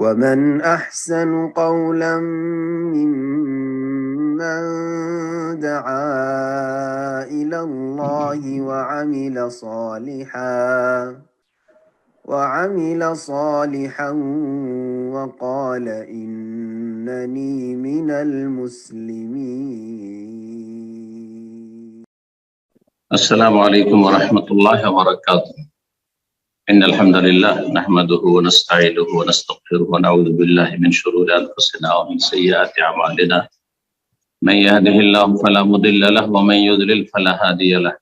ومن أحسن قولا ممن دعا إلى الله وعمل صالحا وقال إنني من المسلمين. السلام عليكم ورحمة الله وبركاته. إن الحمد لله نحمده ونستعينه ونستغفره ونعوذ بالله من شرور أنفسنا ومن سيئات أعمالنا. من يهده الله فلا مضل له ومن يضلل فلا هادي له.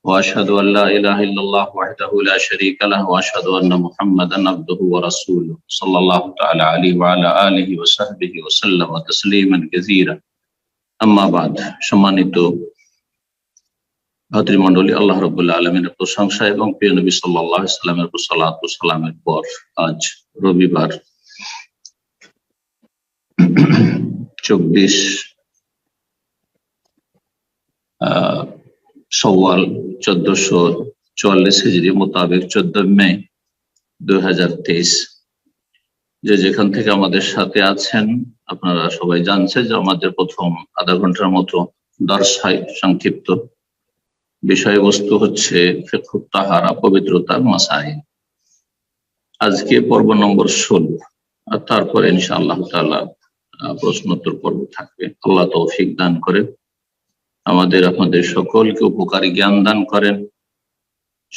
وأشهد أن لا إله إلا الله وحده لا شريك له وأشهد أن محمدا عبده ورسوله صلى الله تعالى عليه وعلى آله وصحبه وسلم تسليما كثيرا. أما بعد, সম্মানিত ভাতৃমণ্ডলী, আল্লাহ রাব্বুল আলামিনের প্রশংসা এবং প্রিয় নবী সাল্লাল্লাহু আলাইহি ওয়াসাল্লামের উপর সালাত ও সালামের পর আজ রবিবার 24 শাওয়াল 1444 হিজরি মোতাবেক 14 মে 2023, যে যেখান থেকে আমাদের সাথে আছেন আপনারা সবাই জানছেন যে আমাদের প্রথম আধা ঘন্টার মতো দর্স হয়। সংক্ষিপ্ত বিষয়বস্তু হচ্ছে ফিকহুত তাহারা, পবিত্রতার মাসাইল। আজকে পর্ব নম্বর 16, আর তারপরে ইনশাআল্লাহ তাআলা প্রশ্নোত্তর পর্ব থাকবে। আল্লাহ তৌফিক দান করেন, আমাদের আপনাদের সকলকে উপকারী জ্ঞান দান করেন,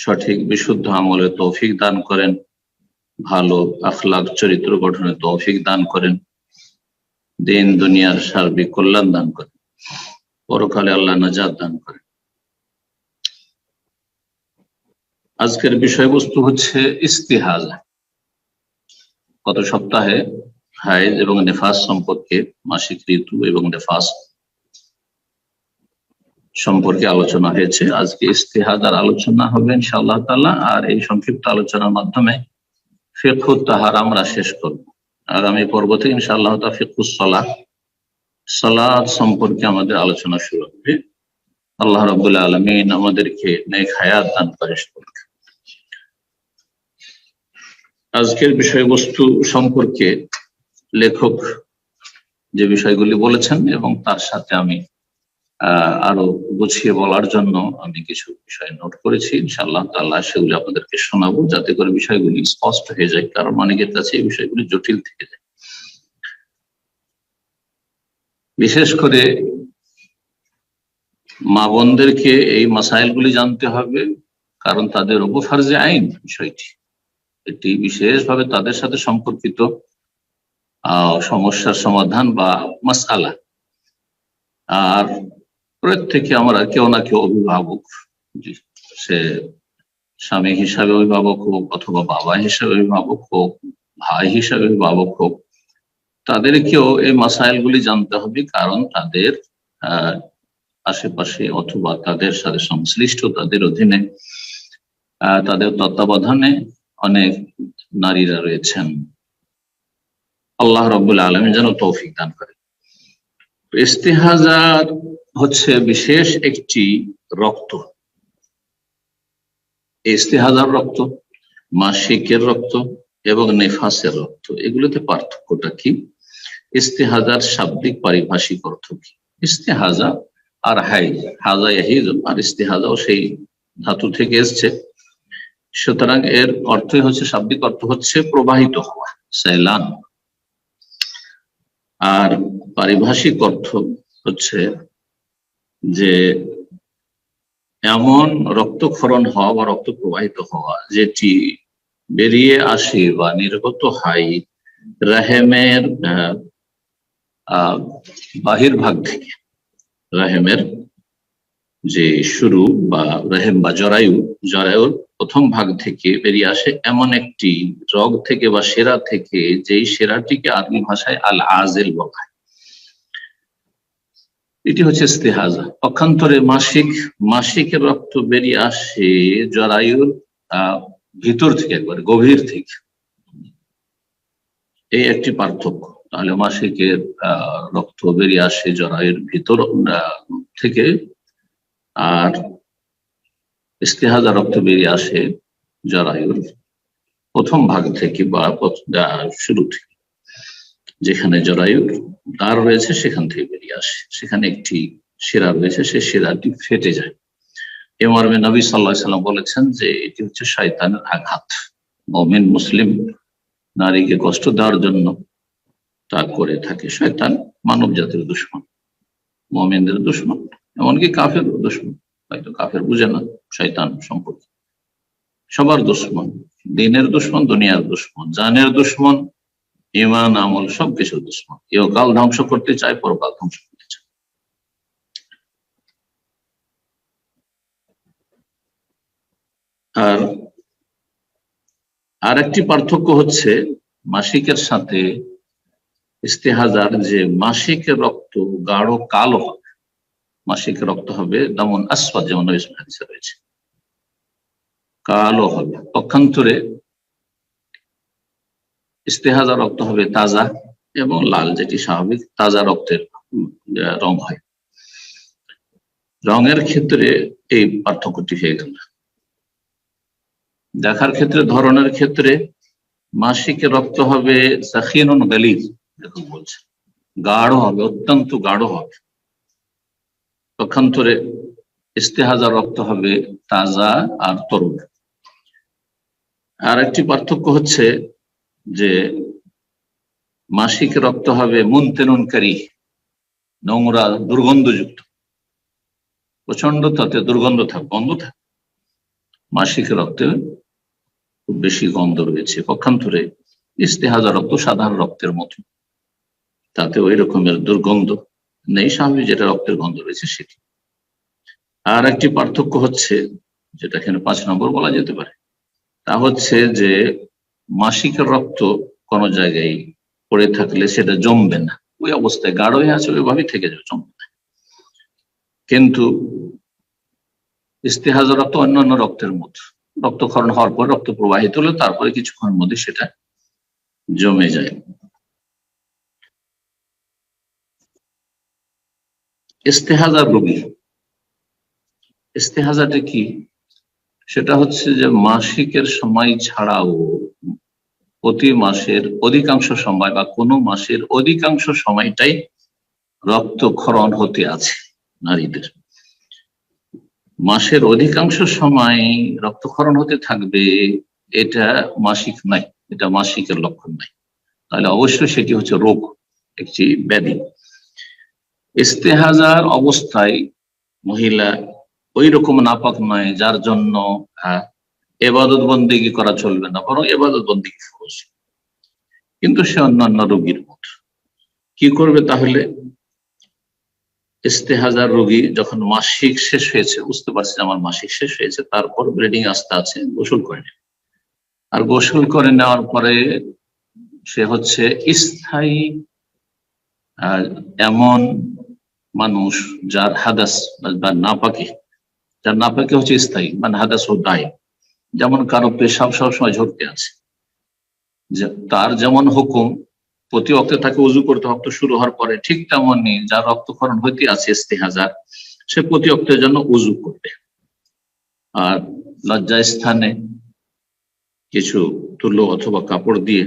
সঠিক বিশুদ্ধ আমলে তৌফিক দান করেন, ভালো আখলাক চরিত্র গঠনে তৌফিক দান করেন, দিন দুনিয়ার সার্বিক কল্যাণ দান করেন, পরকালে আল্লাহ নাজাত দান করেন। আজকের বিষয়বস্তু হচ্ছে ইস্তিহাজা। গত সপ্তাহে হায়েজ এবং নেফাস সম্পর্কে, মাসিক ঋতু এবং নেফাস সম্পর্কে আলোচনা হয়েছে। আজকে ইস্তিহাজার আলোচনা হবে ইনশাআল্লাহ তাআলা। আর এই সংক্ষিপ্ত আলোচনার মাধ্যমে ফিকহুত তাহারা আমরা শেষ করব। আগামী পর্ব থেকে ইনশাআল্লাহ তাআলা ফিকহুস সালাত, সালাত সম্পর্কে আমাদের আলোচনা শুরু হবে। আল্লাহ রাব্বুল আলামিন আমাদেরকে নেক হায়াত দান করেন। আজকের বিষয়বস্তু সম্পর্কে লেখক যে বিষয়গুলি বলেছেন এবং তার সাথে আমি আরো গুছিয়ে বলার জন্য আমি কিছু বিষয় নোট করেছি। ইনশাআল্লাহ তাআলা সেগুলি আপনাদেরকে শোনাবো, যাতে করে বিষয়গুলি স্পষ্ট হয়ে যায়, কারণ অনেকের কাছে এই বিষয়গুলি জটিল থেকে যায়। বিশেষ করে মা বোনদেরকে এই মাসাইলগুলি জানতে হবে, কারণ তাদের উপর ফরজে আইন বিষয়টি, এটি বিশেষভাবে তাদের সাথে সম্পর্কিত সমস্যার সমাধান বা মাসআলা। আর প্রত্যেকে আমরা কেউ না কেউ অভিভাবক, সে স্বামী হিসাবে অভিভাবক হোক, অথবা বাবা হিসাবে অভিভাবক হোক, ভাই হিসাবে অভিভাবক হোক, তাদেরকেও এই মাসাইলগুলি জানতে হবে, কারণ তাদের আশেপাশে অথবা তাদের সাথে সংশ্লিষ্ট, তাদের অধীনে, তাদের তত্ত্বাবধানে অনেক নারীরা রয়েছেন। আল্লাহ রাব্বুল আলামিন যেন তৌফিক দান করেন। ইস্তিহাজা হচ্ছে বিশেষ একটি রক্ত। ইস্তিহাজার রক্ত, মাসিকের রক্ত এবং নেফাসের রক্ত, এগুলোতে পার্থক্যটা কি? ইস্তিহাজার শাব্দিক পারিভাষিক অর্থ কি? ইস্তিহাজা আর হাইজ, হাজা ইয়াহিজ, আর ইস্তিহাজাও সেই ধাতু থেকে এসছে। সুতরাং এর অর্থই হচ্ছে, শাব্দিক অর্থ হচ্ছে প্রবাহিত হওয়া, সাইলান। আর পারিভাষিক অর্থ হচ্ছে যে এমন রক্তক্ষরণ হওয়া বা রক্ত প্রবাহিত হওয়া যেটি বেরিয়ে আসে বা নির্গত হয় রাহেমের বাহির ভাগ থেকে। রাহেমের যে শুরু বা রাহেম বা জরায়ুর প্রথম ভাগ থেকে বেরিয়ে আসে এমন একটি রগ থেকে বা সেরা থেকে, যেই সেরাটিকে আরবি ভাষায় আল আজেল বলা হয়। এটি হচ্ছে ইস্তিহাজা। পক্ষান্তরে মাসিকের রক্ত বেরিয়ে আসে জরায়ুর ভিতর থেকে, একবার গভীর থেকে। এই একটি পার্থক্য। তাহলে মাসিকের রক্ত বেরিয়ে আসে জরায়ুর ভিতর থেকে, আর ইস্তিহাজা রক্ত বেরিয়ে আসে জরায়ুর প্রথম ভাগ থেকে বা শুরু থেকে। যেখানে জরায়ুর দ্বার রয়েছে সেখান থেকে বেরিয়ে আসে, সেখানে একটি শিরা রয়েছে, সেই শিরাটি ফেটে যায়। এ মর্মে নবী সাল্লাল্লাহু আলাইহি সাল্লাম বলেছেন যে এটি হচ্ছে শয়তানের আঘাত। মুমিন মুসলিম নারীকে কষ্ট দেওয়ার জন্য তা করে থাকে। শয়তান মানব জাতির দুশমন, মুমিনদের দুশমন, এমনকি কাফের দুশমন। হয়তো কাফের বুঝে না শয়তান সম্পর্কে, সবার দুশমন, দিনের দুশমন, দুনিয়ার দুশমন, জানের দুশমন, ঈমান আমল সবকিছুর দুশমন। ইহকাল ধ্বংস করতে চায়, পরকাল ধ্বংস করতে চায়। আর একটি পার্থক্য হচ্ছে মাসিকের সাথে ইস্তেহাজার, যে মাসিকের রক্ত গাঢ় কালো হবে, মাসিকের রক্ত হবে দামন আসওয়াদ, যেমন হাদিসে রয়েছে, কালো হবে। পক্ষান্তরে ইস্তেহাজার রক্ত হবে তাজা এবং লাল, যেটি স্বাভাবিক তাজা রক্তের রং হয়। রঙের ক্ষেত্রে এই পার্থক্যটি হয়ে গেল। দেখার ক্ষেত্রে, ধরনের ক্ষেত্রে মাসিকের রক্ত হবে সাখিনুন গালিজ, এরকম বলছে, গাঢ় হবে, অত্যন্ত গাঢ় হবে। পক্ষান্তরে ইস্তেহাজার রক্ত হবে তাজা আর তরুণ। আর একটি পার্থক্য হচ্ছে যে মাসিক রক্ত হবে মুনতেনুনকারী, নোংরা, দুর্গন্ধযুক্ত, প্রচন্ড তাতে দুর্গন্ধ থাক, গন্ধ থাক। মাসিক রক্তে খুব বেশি গন্ধ রয়েছে। পক্ষান্তরে ইস্তেহাজার রক্ত সাধারণ রক্তের মতো, তাতে ওই রকমের দুর্গন্ধ নেই, স্বাভাবিক যেটা রক্তের গন্ধ রয়েছে সেটি। আর একটি পার্থক্য হচ্ছে, যেটা এখানে 5 নম্বর বলা যেতে পারে, তা হচ্ছে যে মাসিকের রক্ত কোনো জায়গায় পড়ে থাকলে সেটা জমবে না, ওই অবস্থায় গাঢ় হয়ে আছে, ওইভাবেই থেকে যাবে, জমবে না। কিন্তু ইস্তেহাজার রক্ত অন্যান্য রক্তের মতো, রক্তক্ষরণ হওয়ার পর রক্ত প্রবাহিত হলে তারপরে কিছুক্ষণের মধ্যে সেটা জমে যায়। ইস্তেহাজার রোগী, ইস্তেহাজাটা কি? সেটা হচ্ছে যে মাসিকের সময় ছাড়াও প্রতি মাসের অধিকাংশ সময় বা কোনো মাসের অধিকাংশ সময়টাই রক্তক্ষরণ হতে আছে নারীদের। মাসের অধিকাংশ সময় রক্তক্ষরণ হতে থাকবে, এটা মাসিক নাই, এটা মাসিকের লক্ষণ নাই, তাহলে অবশ্যই সেটি হচ্ছে রোগ, একটি ব্যাধি। ইস্তেহাজার অবস্থায় মহিলা ওই রকম নাপাক নয় যার জন্য ইবাদত বন্দেগী করা চলবে না, বরং ইবাদত বন্দেগী ফরজ। কিন্তু সে অন্যান্য রোগীর মতো কি করবে তাহলে? ইস্তেহাজার রোগী যখন মাসিক শেষ হয়েছে, বুঝতে পারছে আমার মাসিক শেষ হয়েছে, তারপর ব্লিডিং আসতে আছে, গোসল করে নেবে। আর গোসল করে নেওয়ার পরে সে হচ্ছে স্থায়ী এমন মানুষ যার হাদাস বা নাপাকি, যার নাপাকি হচ্ছে স্থায়ী, মানে হাদাস ও দায়। যেমন কারো পেশাব সবসময় ঝরতে আছে, তার যেমন হুকুম প্রতি অক্তে তাকে উজু করতে রক্ত শুরু হওয়ার পরে, ঠিক তেমনই যার রক্তক্ষরণ হইতে আছে ইস্তেহাজার, সে প্রতি অক্তের জন্য উজু করবে। আর লজ্জা স্থানে কিছু তুলো অথবা কাপড় দিয়ে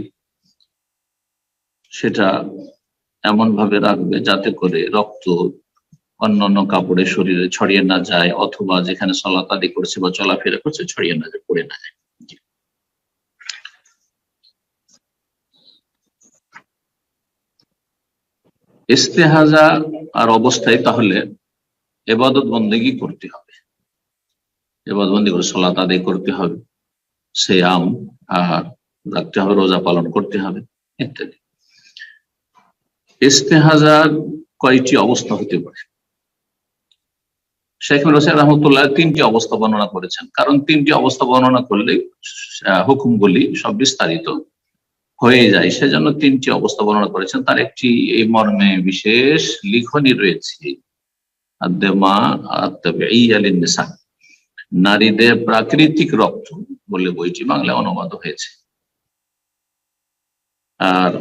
সেটা এমন ভাবে রাখবে যাতে করে রক্ত অন্যান্য কাপড়ে শরীরে ছড়িয়ে না যায়, অথবা যেখানে সালাত আদি করছে বা চলাফেরা করছে ছড়িয়ে না যায়, পড়ে না যায়। ইস্তেহাজা আর অবস্থায় তাহলে ইবাদত বন্দেগী করতে হবে, ইবাদত বন্দেগী করে সালাত আদায় করতে হবে, সিয়াম রাখতে হবে, রোজা পালন করতে হবে ইত্যাদি। ইস্তেহাজার কয়টি অবস্থা হতে পারে? শেখ হোসেন রহমতুল্লাহ 3টি অবস্থা বর্ণনা করেছেন, কারণ 3টি অবস্থা বর্ণনা করলে হুকুমগুলি সব বিস্তারিত হয়ে যায়, সেজন্য 3টি অবস্থা বর্ণনা করেছেন। তার একটি এই মর্মে বিশেষ লিখনী রয়েছে, নারীদের প্রাকৃতিক রক্ত বলে বইটি বাংলায় অনুবাদ হয়েছে। আর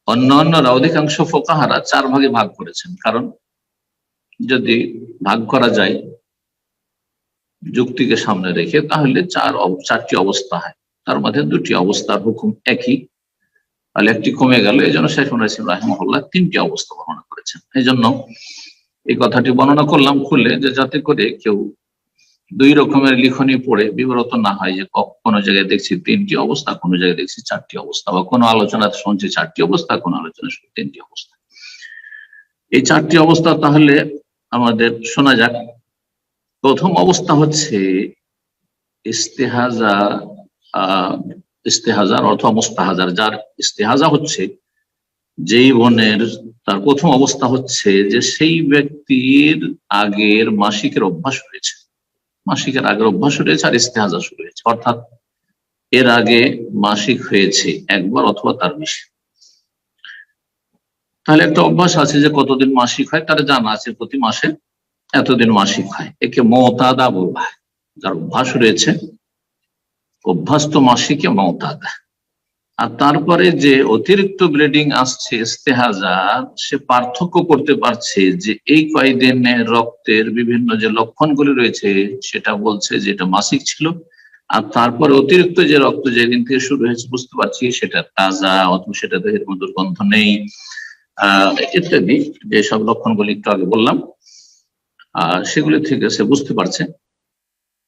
অন্যান্যরা অধিকাংশ ফোকাহারা 4 ভাগে ভাগ করেছেন, কারণ যদি ভাগ করা যায় যুক্তিকে সামনে রেখে তাহলে 4টি অবস্থা হয়, তার মধ্যে 2টি অবস্থার হুকুম একই, তাহলে একটি কমে গেল। এই জন্য শেখ নাসির রাহিমাহুল্লাহ তিনটি অবস্থা বর্ণনা করেছেন। এই জন্য এই কথাটি বর্ণনা করলাম খুলে, যে যাতে করে কেউ দুই রকমের লিখনি পড়ে বিব্রত না হয়, যে কোনো জায়গায় দেখছি তিনটি অবস্থা, কোনো জায়গায় দেখছি চারটি অবস্থা, বা কোনো আলোচনা শুনছি চারটি অবস্থা, কোনো আলোচনা শুনছি তিনটি অবস্থা। এই চারটি অবস্থা তাহলে আমাদের শোনা যাক। প্রথম অবস্থা হচ্ছে ইস্তেহাজা, ইস্তেহাজার অথবা মুস্তাহাজার। যার ইস্তেহাজা হচ্ছে যেই বোনের, তার প্রথম অবস্থা হচ্ছে যে সেই ব্যক্তির আগের মাসিকের অভ্যাস রয়েছে, মাসিকের আগের অভ্যাস রয়েছে আর ইস্তেহাজা শুরু হয়েছে, অর্থাৎ এর আগে মাসিক হয়েছে একবার অথবা তার বেশি। তাহলে একটা অভ্যাস আছে যে কতদিন মাসিক হয় তার জানা আছে, প্রতি মাসে এতদিন মাসিক হয়, একে মুতাদা বলা হয়। যার অভ্যাস রয়েছে, অভ্যস্ত মাসিকে মুতাদা। আর তারপরে যে অতিরিক্ত ব্লিডিং আসছে ইস্তেহাজা, সে পার্থক্য করতে পারছে যে এই কয়েকদিনে রক্তের বিভিন্ন যে লক্ষণগুলি রয়েছে সেটা বলছে যে এটা মাসিক ছিল, আর তারপরে অতিরিক্ত যে রক্ত যেদিন থেকে শুরু হয়েছে বুঝতে পারছি সেটা তাজা, অথবা সেটাতে এরকম দুর্গন্ধ নেই, ইত্যাদি যেসব লক্ষণগুলি একটু আগে বললাম, সেগুলি থেকে সে বুঝতে পারছে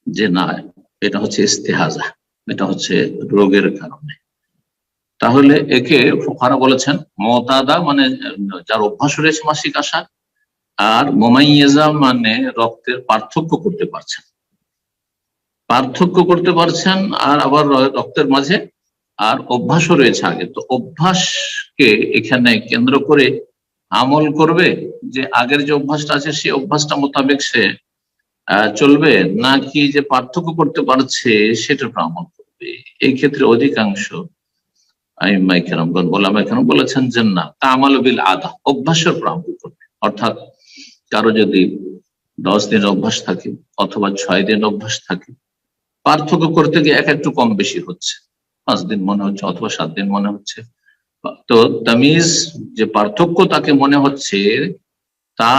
যে না, এটা হচ্ছে ইস্তেহাজা, এটা হচ্ছে রোগের কারণে। তাহলে একে ফুকাহারা বলেছেন মুতাদা, মানে যার অভ্যাস রয়েছে মাসিক আসা, আর মুমাইয়িজা মানে রক্তের পার্থক্য করতে পারছেন, পার্থক্য করতে পারছেন, আর আবার রক্তের মাঝে আর অভ্যাসও রয়েছে আগে। তো অভ্যাসকে এখানে কেন্দ্র করে আমল করবে, যে আগের যে অভ্যাসটা আছে সেই অভ্যাসটা মোতাবেক সে চলবে, নাকি যে পার্থক্য করতে পারছে সেটার উপর আমল করবে। এই ক্ষেত্রে অধিকাংশ আইম্মায়ে কেরামগণ, ওলামায়ে কেরাম বলেছেন যে না, তা'মালু বিল আদা, অভ্যাসের উপর আমল করবে। অর্থাৎ কারো যদি 10 দিন অভ্যাস থাকে অথবা 6 দিন অভ্যাস থাকে, পার্থক্য করতে গিয়ে একটু কম বেশি হচ্ছে, 5 দিন মনে হচ্ছে অথবা 7 দিন মনে হচ্ছে, তো তামিজ যে পার্থক্য তাকে মনে হচ্ছে তা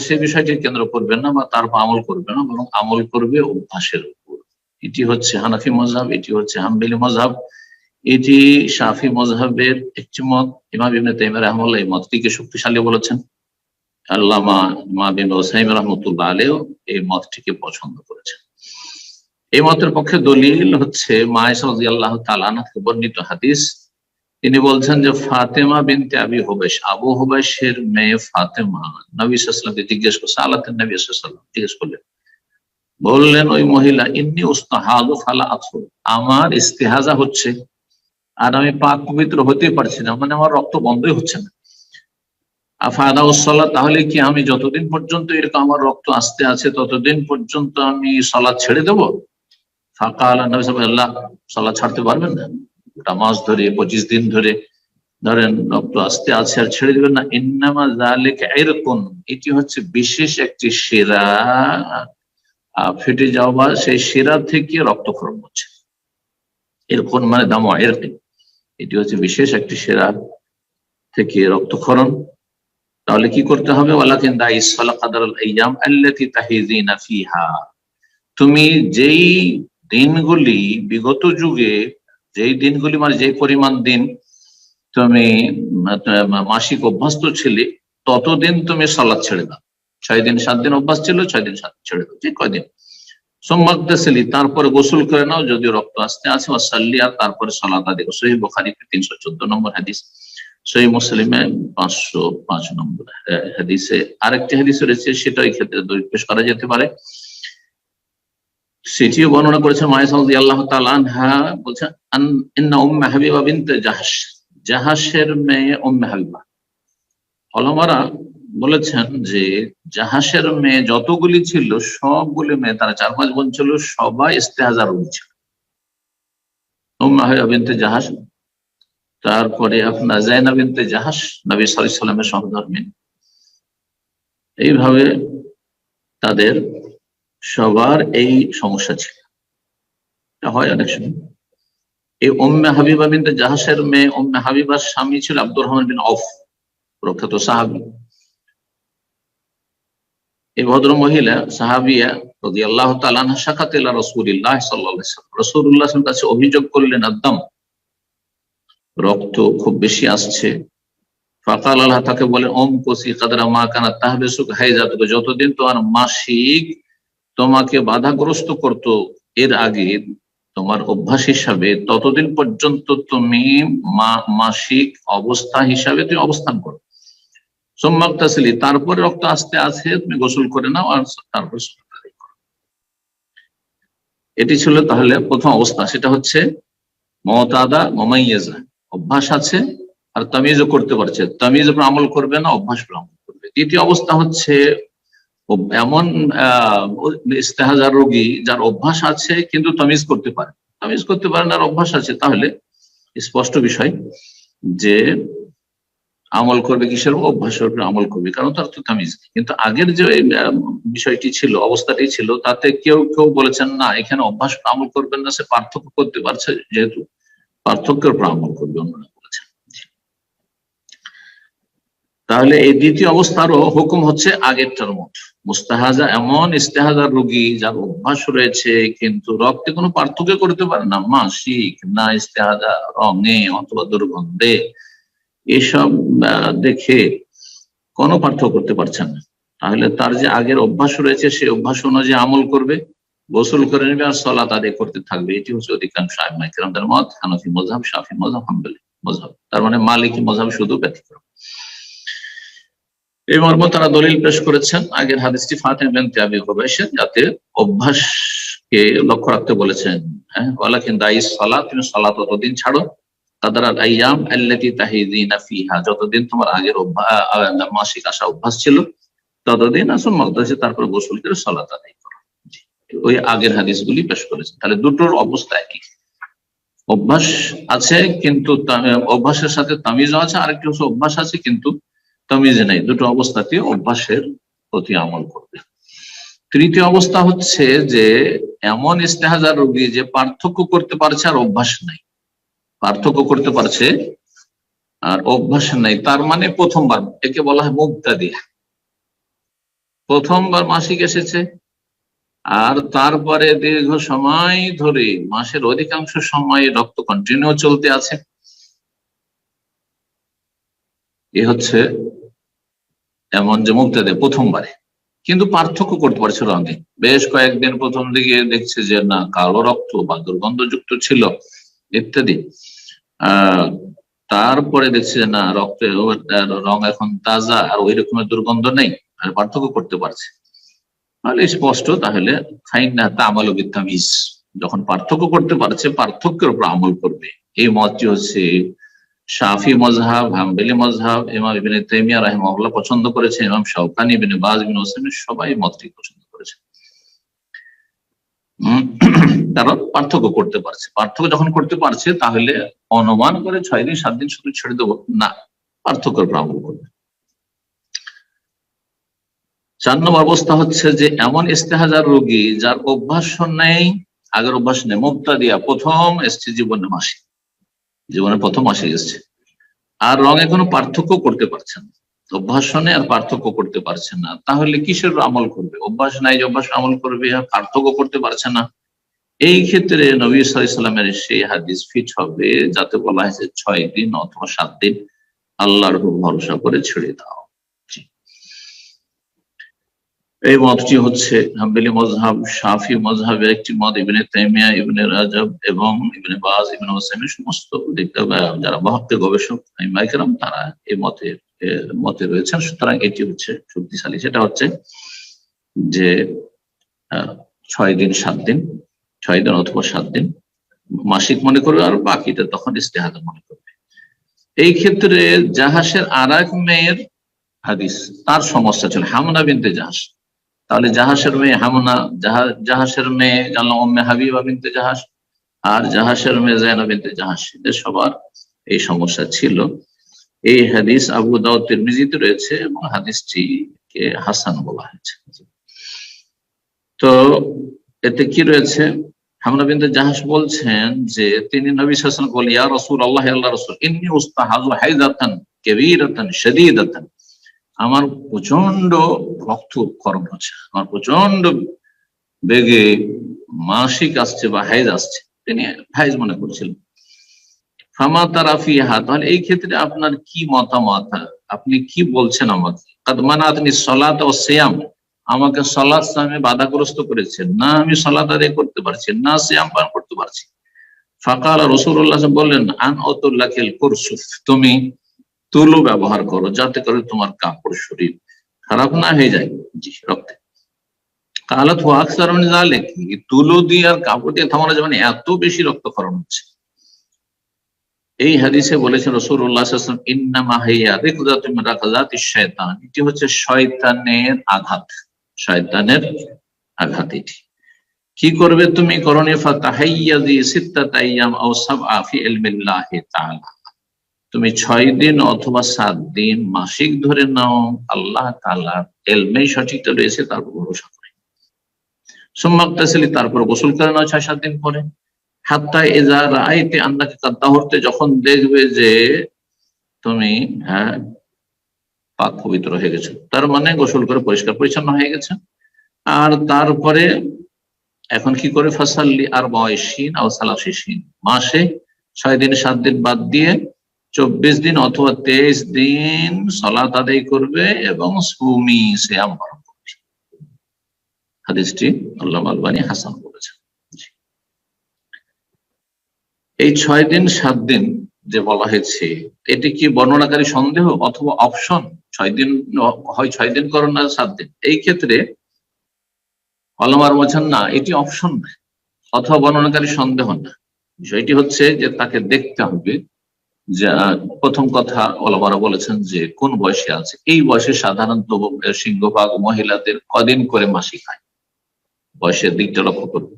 সে বিষয়কে কেন্দ্র করবে না বা তার আমল করবে না, বরং আমল করবে অভ্যাসের উপর। এটি হচ্ছে হানাফি মাযহাব, এটি হচ্ছে হাম্বলি মাযহাব, এটি শাফি মাযহাবের একটি মত। ইমাম ইবনে তাইমিয়া রাহিমাহুল্লাহ এই মতটিকে শক্তিশালী বলেছেন। আল্লামা ইমাম ইবনে উসাইমিন রাহমাতুল্লাহ আলাইহি এই মতটিকে পছন্দ করেছেন। এই মতের পক্ষে দলিল হচ্ছে মায়েশা রাদিয়াল্লাহু তাআলা আনহা থেকে বর্ণিত হাদিস। তিনি বলছেন যে ফাতেমা বিনতে আবি হুবাইশ, আবু হুবাইশের মেয়ে ফাতেমা নবী সাল্লাল্লাহু আলাইহি ওয়াসাল্লামকে জিজ্ঞেস করছে, আল্লাহর নবী সাল্লাল্লাহু আলাইহি ওয়াসাল্লাম জিজ্ঞেস করলেন, বললেন ওই মহিলা, ইন্নী উস্তাহাদু ফালা আতহুর, আমার ইস্তেহাজা হচ্ছে আর আমি পাক পবিত্র হতে পারছি না, মানে আমার রক্ত বন্ধই হচ্ছে না। আফাদা উসসালাত, তাহলে কি আমি যতদিন পর্যন্ত এরকম আমার রক্ত আসতে আছে ততদিন পর্যন্ত আমি সালাত ছেড়ে দেবো? ফাকালা নবী সাল্লাল্লাহু আলাইহি ওয়াসাল্লাম, সালাত ছাড়তে পারবেন না? একটা মাস ধরে 25 দিন ধরে ধরেন রক্ত আসতে আছে আর ছেড়ে দিবেন না? ইন্নামা যালিকা ইরকুন, এটি হচ্ছে বিশেষ একটি শিরা ফেটে যাওয়া, সেই শিরা থেকে রক্তক্ষরণ হচ্ছে। ইরকুন মানে দামা ইরকিন, এটি হচ্ছে বিশেষ একটি শিরা থেকে রক্তক্ষরণ। তাহলে কি করতে হবে? ওয়ালাকিন দাইস ফালা কাদারুল আইয়াম আল্লাতী তাহিযিনা ফিহা, তুমি যেই দিনগুলি বিগত যুগে, যেই দিনগুলি মানে যেই পরিমাণ দিন তুমি মাসিক অভ্যস্ত ছিলে ততদিন তুমি সালাত ছেড়ে দাও। 6 দিন 7 দিন অভ্যাস ছিল, 6 দিন 7 দিন ছেড়ে দাও, যে কয়দিন। সুম্মাগতাসিলি, তারপরে গোসল করে নাও যদি রক্ত আসতে আছে, ওয়াসাল্লি, আর তারপরে সালাত আদায় করো। সহিহ বুখারীতে 314 নম্বর হাদিস, সহিহ মুসলিমে 505 নম্বর হাদিসে আরেকটি হাদিস রয়েছে, সেটা এই ক্ষেত্রে দলিল পেশ করা যেতে পারে। সেটিও বর্ণনা করেছেন মায়েশা রাদিয়াল্লাহু তাআলা আনহা, বলছেন ইন্না উম্মে হাবিবা বিনতে জাহশ, জাহাশের মেয়ে উম্মে হাবিবা। ওলামারা বলেছেন যে জাহাশের মেয়ে যতগুলি ছিল সবগুলি মেয়ে, তারা 4-5 বোন ছিল, সবাই ইস্তেহাজা রোগী ছিল। উম্মে হাবিবা বিনতে জাহাশ, তারপরে আপনার যায়নাব বিনতে জাহাশ নবী সাল্লাল্লাহু আলাইহি ওয়াসাল্লামের সহধর্মিণী। এইভাবে তাদের সবার এই সমস্যা ছিল, হয় অনেক সময়। এই উম্মে হাবিবা বিনতে জাহাশের মেয়ে উম্মে হাবিবার স্বামী ছিল আব্দুর রহমান বিন আউফ, প্রখ্যাত সাহাবী। এই ভদ্র মহিলা সাহাবিয়া রাদিয়াল্লাহু তাআলা আনহা সাকাত ইলা রাসূলিল্লাহ সাল্লাল্লাহু আলাইহি ওয়াসাল্লাম, রাসূলুল্লাহ সাল্লাল্লাহু আলাইহি ওয়াসাল্লামের কাছে অভিযোগ করলেন আদম, রক্ত খুব বেশি আসছে, ফাকাল আল্লাহ তাকে বলে ওম কোসি কাদরা মা কানা তাহবেসুক হাইজাতুকা, যতদিন তোমার মাসিক তোমাকে বাধাগ্রস্ত করতো এর আগে তোমার অভ্যাস হিসাবে, ততদিন পর্যন্ত তুমি মাসিক অবস্থা হিসাবে তুমি অবস্থান করো। সোম্মাক তাসলি, তারপরে রক্ত আসতে আছে তুমি গোসল করে নাও আর তারপর সালাত আদায় করো। এটি ছিল তাহলে প্রথম অবস্থা, সেটা হচ্ছে মুতাদা মুমাইয়াজা, অভ্যাস আছে আর তামিজও করতে পারছে, তামিজ উপর আমল করবে না, অভ্যাস উপর আমল করবে। দ্বিতীয় অবস্থা হচ্ছে এমন ইস্তেহাজার রোগী যার অভ্যাস আছে কিন্তু তামিজ করতে পারে, তামিজ করতে পারে না আর অভ্যাস আছে, তাহলে স্পষ্ট বিষয় যে আমল করবে কিসের, অভ্যাসের উপরে আমল করবে, কারণ তার তো তামিজ। কিন্তু আগের যে বিষয়টি ছিল, অবস্থাটি ছিল, তাতে কেউ কেউ বলেছেন না, এখানে অভ্যাস আমল করবেন না, সে পার্থক্য করতে পারছে, যেহেতু পার্থক্যের উপর আমল করবে, অন্যরা বলেছেন। তাহলে এই দ্বিতীয় অবস্থারও হুকুম হচ্ছে আগেরটার মতো। মুস্তাহাজা এমন ইস্তেহাজার রোগী যার অভ্যাস রয়েছে কিন্তু রক্তে কোনো পার্থক্য করতে পারে না, মাসিক না ইস্তেহাজা, রঙে অথবা দুর্গন্ধে, এসব দেখে কোনো পার্থক্য করতে পারছেন না, তাহলে তার যে আগের অভ্যাস রয়েছে সেই অভ্যাস অনুযায়ী আমল করবে, গোসল করে নেবে আর সালাত আদায় করতে থাকবে। এটি হচ্ছে অধিকাংশ আইম্মায়ে কেরামদের মত, হানাফি মাযহাব, শাফিঈ মাযহাব, হাম্বলী মাযহাব, তার মানে মালিকি মাযহাব শুধু ব্যতিক্রম। এই মর্ম তারা দলিল পেশ করেছেন আগের হাদিসটি ফাতিমা বিনতে আবি কুবাইসের, যাতে অভ্যাসকে লক্ষ্য রাখতে বলেছেন। হ্যাঁ, ওয়ালাকিন দাইস সালাত, তুমি সালাত ততদিন ছাড়ো, কাদরাল আইয়াম আল্লাতী তাহিদিনা ফিহা, যতদিন তোমার আগের মাসিক আসা অভ্যাস ছিল ততদিন আসুন মগদাসে, তারপর গোসল করে সালাত আদায় করো। ওই আগের হাদিসগুলি পেশ করেছেন। তাহলে দুটোর অবস্থা একই, অভ্যাস আছে কিন্তু অভ্যাসের সাথে তামিজও আছে, আরেকটি হচ্ছে অভ্যাস আছে কিন্তু তামিজ নেই, দুটো অবস্থাতে অভ্যাসের প্রতি আমল করবে। তৃতীয় অবস্থা হচ্ছে যে এমন ইস্তেহাজার রোগী যে পার্থক্য করতে পারছে আর অভ্যাস নাই, পার্থক্য করতে পারছে আর অভ্যাস নাই, তার মানে প্রথমবার, একে বলা হয় মুবতাদি, প্রথমবার মাসিক এসেছে আর তারপরে দীর্ঘ সময় ধরে মাসের অধিকাংশ সময় রক্ত কন্টিনিউ চলতে আছে, এ হচ্ছে এমন যে মুবতাদি প্রথমবারে, কিন্তু পার্থক্য করতে পারছে রঙে, বেশ কয়েকদিন প্রথম দিকে দেখছে যে না কালো রক্ত বা দুর্গন্ধযুক্ত ছিল ইত্যাদি, তারপরে দেখছে যে না রক্তের রং এখন তাজা আর ওই রকমের দুর্গন্ধ নেই, পার্থক্য করতে পারছে, তাহলে স্পষ্ট, তাহলে ফাইন্না তা'মালু বিত-তামিজ, যখন পার্থক্য করতে পারছে পার্থক্যের উপর আমল করবে। এই মতটি হচ্ছে শাফি মাযহাব, হাম্বলী মাযহাব, ইমাম ইবনে তাইমিয়া রাহিমাহুল্লাহ পছন্দ করেছেন, ইমাম শাওকানি, ইবনে বাজ, ইবনে উসাইমিন সবাই মতটি পছন্দ করেছেন। কারণ পার্থক্য করতে পারছে, পার্থক্য যখন করতে পারছে তাহলে অনুমান করে 6 দিন 7 দিন শুধু ছেড়ে দেবো না, পার্থক্যের উপর আমল করবে। 4 নম্বর অবস্থা হচ্ছে যে এমন ইস্তেহাজার রোগী যার অভ্যাস নেই, আগের অভ্যাস নেই, মুবতাদিয়া, প্রথম এসছে জীবনে মাসিক, জীবনে প্রথম মাসিক এসছে আর রঙে কোনো পার্থক্য করতে পারছে না, অভ্যাস নেই আর পার্থক্য করতে পারছে না, তাহলে কিসের আমল করবে? অভ্যাস নাই যে অভ্যাস আমল করবে, আর পার্থক্য করতে পারছে না। এই ক্ষেত্রে নবী সাল্লাল্লাহু আলাইহি ওয়াসাল্লামের সেই হাদিস ফিট হবে যাতে বলা হয়েছে 6 দিন অথবা 7 দিন আল্লাহর উপর ভরসা করে ছেড়ে দাও। এই মতটি হচ্ছে হাম্বলী মাযহাব, শাফি মাযহাবের একটি মত, ইবনে তাইমিয়া, ইবনে রাজব এবং ইবনে বাজ, ইবনে উসাইমিন সমস্ত যারা মুহাক্কিক গবেষক আইম্মায়ে কেরাম তারা এই মতে রয়েছেন। সুতরাং এটি হচ্ছে শক্তিশালী, সেটা হচ্ছে যে 6 দিন 7 দিন, 6 দিন অথবা 7 দিন মাসিক মনে করবে আর বাকিটা তখন ইস্তেহাদা মনে করবে। এই ক্ষেত্রে জাহাসের আরেক মেয়ের হাদিস, তার সমস্যা ছিল হামনা বিনতে জাহাস, তাহলে জাহাসের মেয়ে হামনা, জাহাসের মেয়ে জানলাম উম্মে হাবিবা বিনতে জাহাস, আর জাহাসের মেয়ে যায়নাব বিনতে জাহাস, এদের সবার এই সমস্যা ছিল। এই হাদিস আবু দাউদ তিরমিজিতে রয়েছে এবং হাদিসটিকে হাসান বলা হয়েছে। তো এতে কি রয়েছে, হামনা বিনতে জাহাস বলছেন যে তিনি নবী সাল্লাল্লাহু আলাইহি ওয়াসাল্লাম বলেন, ইয়া রাসূলুল্লাহ, আল্লাহর রাসূল, ইন্নী উস্তাহাযু হাইদাতান কাবীরাতান শাদীদাতান, আমার প্রচন্ড রক্তক্ষরণ হচ্ছে, আমার প্রচন্ড বেগে মাসিক আসছে বা হাইজ আসছে, তিনি হাইজ মনে করছিলেন। ফামা তারা ফিহা, তাহলে এই ক্ষেত্রে আপনার কি মতামত, আপনি কি বলছেন আমাকে? কাদ মানাতনি সলাত ও সিয়াম, আমাকে সলাত সিয়ামে বাধাগ্রস্ত করেছেন, না আমি সলাত আদায় করতে পারছি না সিয়াম পালন করতে পারছি। ফাকাল রাসূলুল্লাহ বললেন, আন আতুল্লাকিল কুরসুফ, তুমি তুলো ব্যবহার করো যাতে করে তোমার কাপড় শরীর খারাপ না হয়ে যায় জি রক্তে। কালাত হুয়া আকসারু মিন যালিক, তুলো দিয়ে আর কাপড় দিয়ে থামানো যাবে না, এত বেশি রক্তক্ষরণ হচ্ছে। এই হাদিসে বলেছেন রাসূলুল্লাহ সাল্লাল্লাহু আলাইহি ওয়াসাল্লাম, ইন্নামা হিয়া রিকযাতুম মিন রাকাযাতিশ শায়তান, এটি হচ্ছে শয়তানের আঘাত, শয়তানের আঘাত। এটি কি করবে তুমি? করণীয় ফাতাহাইয়াজি সিত্তাতা আইয়াম আও সাবআ ফি ইলমিল্লাহি তাআলা, তুমি 6 দিন অথবা 7 দিন মাসিক ধরে নাও, আল্লাহ তাআলার ইলমে সঠিকটা রয়েছে তারপর ভরসা করে। সুম্মা তাসলি, তারপর গোসল করে নাও 6-7 দিন পরে। হাত্তা ইযা রাআইতি আন্নাকা কাদ তাহুরতে, যখন দেখবে যে তুমি পাক পবিত্র হয়ে গেছো, তার মানে গোসল করে পরিষ্কার পরিচ্ছন্ন হয়ে গেছে। আর তারপরে এখন কি করে? ফাসাল্লি আরবাঈন আও সালাসিন, মাসে 6 দিন 7 দিন বাদ দিয়ে 24 দিন অথবা 23 দিন সালাত আদায় করবে এবং সুমি সিয়াম পালন করবে। হাদিসটি আল্লামা আলবানী হাসান বলেছেন। এই 6 দিন 7 দিন যে বলা হয়েছে, এটি কি বর্ণনাকারী সন্দেহ অথবা অপশন? 6 দিন হয় 6 দিন করো না 7 দিন, এই ক্ষেত্রে ওলামার বলছেন না, এটি অপশন না অথবা বর্ণনাকারী সন্দেহ না। বিষয়টি হচ্ছে যে তাকে দেখতে হবে যে, প্রথম কথা ওলামারা বলেছেন যে কোন বয়সে আছে। এই বয়সে সাধারণত সিংহভাগ মহিলাদের কদিন করে মাসিক হয়, বয়সের দিকটা লক্ষ্য করবে।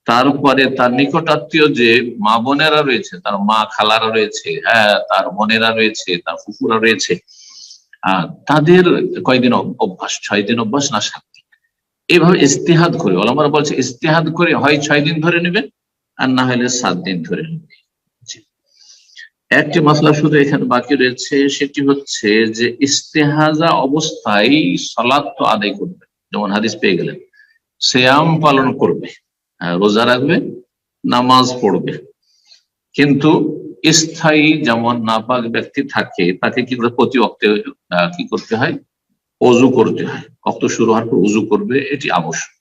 তারপরে তার নিকটাত্মীয় যে মা বোনেরা রয়েছে, তার মা খালারা রয়েছে, তার বোনেরা রয়েছে, তার ফুফুরা রয়েছে, তাদের কয়দিন অভ্যাস, 6 দিন অভ্যাস না 7 দিন, এইভাবে ইস্তেহাদ করে ওলামারা বলছে, ইস্তেহাদ করে হয় 6 দিন ধরে নেবে আর না হলে 7 দিন ধরে নেবে। একটি মাসলা শুধু এখানে বাকি রয়েছে, সেটি হচ্ছে যে ইস্তেহাজা অবস্থায় সালাত তো আদায় করবে, যেমন হাদিস পেয়ে গেলেন, সিয়াম পালন করবে, রোজা রাখবে, নামাজ পড়বে, কিন্তু স্থায়ী যেমন নাপাক ব্যক্তি থাকে তাকে কি করে প্রতি ওয়াক্তে কি করতে হয়? ওযু করতে হয়, ওয়াক্ত শুরু হওয়ার পর ওযু করবে, এটি আবশ্যক।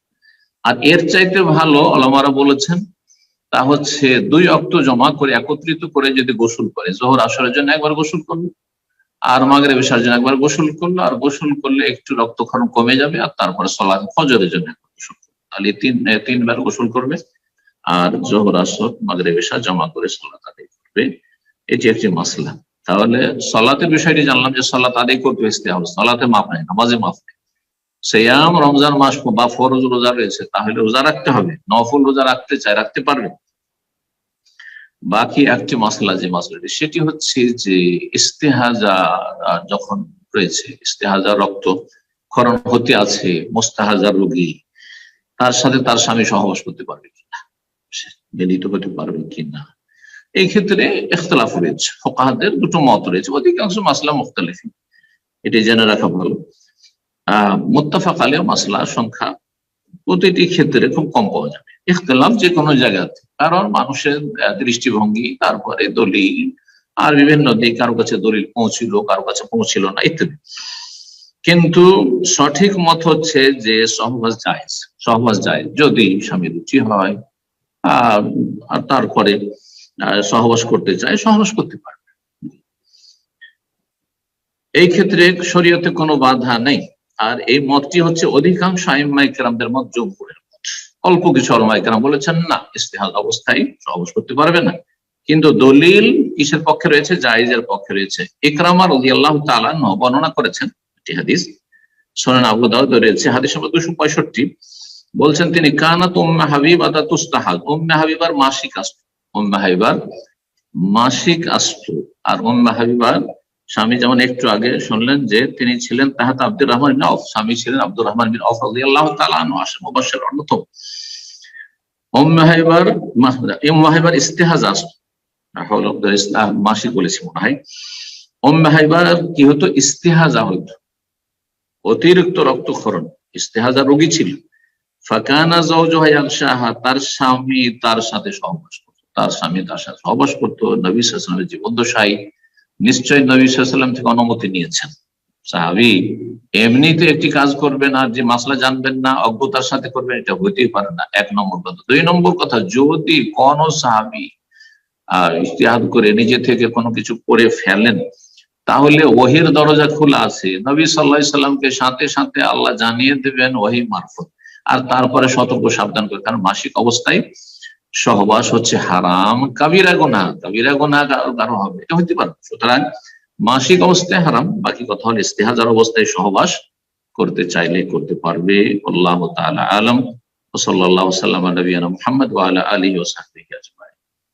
আর এর চাইতে ভালো ওলামারা বলেছেন তা হচ্ছে 2 ওয়াক্ত জমা করে একত্রিত করে যদি গোসল করে, যোহর আসরের জন্য একবার গোসল করলো আর মাগরিব এশার জন্য একবার গোসল করলো, আর গোসল করলে একটু রক্তক্ষরণ কমে যাবে, আর তারপরে সালাত ফজরের জন্য একবার গোসল করবে, তাহলে 3বার গোসল করবে আর যোহর আসর মাগরিব এশা জমা করে সালাত আদায় করবে। এটি একটি মাসলা। তাহলে সালাতের বিষয়টি জানলাম যে সালাত আদায় করতে ইস্তেহাব, সালাতে মাপ নেই, নামাজে মাপ নেই। সিয়াম, রমজান মাস বা ফরজ রোজা রয়েছে, তাহলে রোজা রাখতে হবে, নফল রোজা রাখতে চায় রাখতে পারবে। বাকি একটি মাসলা যে মাসলাটি, সেটি হচ্ছে যে ইস্তেহাজা যখন রয়েছে, ইস্তেহাজা রক্ত ক্ষরণ হতে আছে, মুস্তাহাজা রোগী, তার সাথে তার স্বামী সহবাস করতে পারবে কিনা, মিলিত হতে পারবে কিনা, এই ক্ষেত্রে ইখতিলাফ রয়েছে, ফুকাহাদের দুটো মত রয়েছে, অধিকাংশ মাসলা মুখতালিফ, এটি জেনে রাখা ভালো। মুত্তাফাক আলাইহি মাসলা সংখ্যা প্রতিটি ক্ষেত্রে খুব কম পাওয়া যাবে, ইখতিলাফ যে কোনো জায়গাতে, কারণ মানুষের দৃষ্টিভঙ্গি, তারপরে দলিল, আর বিভিন্ন দিক, কারো কাছে দলিল পৌঁছিল, কারো কাছে পৌঁছিল না, ইত্যাদি। কিন্তু সঠিক মত হচ্ছে যে সহবাস জায়েজ, যদি স্বামীর রুচি হয় আর তারপরে সহবাস করতে চায়, সহবাস করতে পারবে, এই ক্ষেত্রে শরীয়তে কোনো বাধা নেই। আর এই মতটি হচ্ছে অধিকাংশ আইম্মায়ে কেরামদের মত, জমহুরের মত। অল্প কিছু উলামায়ে কেরাম বলেছেন না, ইস্তেহাদ অবস্থায় সহবাস করতে পারবে না, কিন্তু দলিল কিসের পক্ষে রয়েছে? জায়েজের পক্ষে রয়েছে। ইকরামা রাদিয়াল্লাহু তাআলা আনহু বর্ণনা করেছেন একটি হাদিস, সুনান আবু দাউদ রয়েছে, হাদিস নম্বর 265, বলছেন তিনি, কানাত উম্মে হাবিবা তুস্তাহাদ, উম্মে হাবিবার মাসিক আসতো, উম্মে হাবিবার মাসিক আসতো। আর উম্মে হাবিবার স্বামী, যেমন একটু আগে শুনলেন যে তিনি ছিলেন তাহাত আব্দুর রহমান বিন আউফ, স্বামী ছিলেন আব্দুর রহমান বিন আউফ রাদিয়াল্লাহু তাআলা আনহু, আশারে মুবাশশিরের অন্যতম। উম্মে হাবিবার ইস্তেহাজা আসতো, মাসিক বলেছি মনে হয়। উম্মে হাবিবার কি হতো? ইস্তেহাজা হতো, অতিরিক্ত রক্তক্ষরণ, ইস্তেহাজা রোগী ছিল। ফাকানা যাওজুহা ইয়াগশাহা, তার স্বামী তার সাথে সহবাস করত, তার স্বামী তার সাথে সহবাস করতো, নবী সাল্লাল্লাহু আলাইহি ওয়াসাল্লামের জীবদ্দশায় নিশ্চয়ই নবী সাল্লাল্লাহু আলাইহি ওয়াসাল্লাম থেকে অনুমতি নিয়েছেন। সাহাবী এমনিতে একটি কাজ করবেন আর যে মাসলা জানবেন না, অজ্ঞতার সাথে করবেন, এটা হতেই পারে না, 1 নম্বর কথা। 2 নম্বর কথা, যদি কোন সাহাবী ইজতিহাদ করে নিজে থেকে কোনো কিছু করে ফেলেন, তাহলে ওহির দরজা খোলা আছে, নবী সাল্লাল্লাহু আলাইহি সাল্লামকে সাথে সাথে আল্লাহ জানিয়ে দেবেন ওহী মারফত, আর তারপরে সতর্ক সাবধান করে। কারণ মাসিক অবস্থায় সহবাস হচ্ছে হারাম, কাবিরা গুনাহ, কাবিরা গুনাহগার হবে, এটা হতে পারে। সুতরাং মাসিক অবস্থায় হারাম, বাকি কথা হলো ইস্তেহাজার অবস্থায় সহবাস করতে চাইলে করতে পারবে। আল্লাহু তাআলা আলাম। ওয়া সাল্লাল্লাহু সাল্লাম আলা নবিয়িনা মুহাম্মদ ওয়া আলা আলিহি ওয়া সাহবিহি।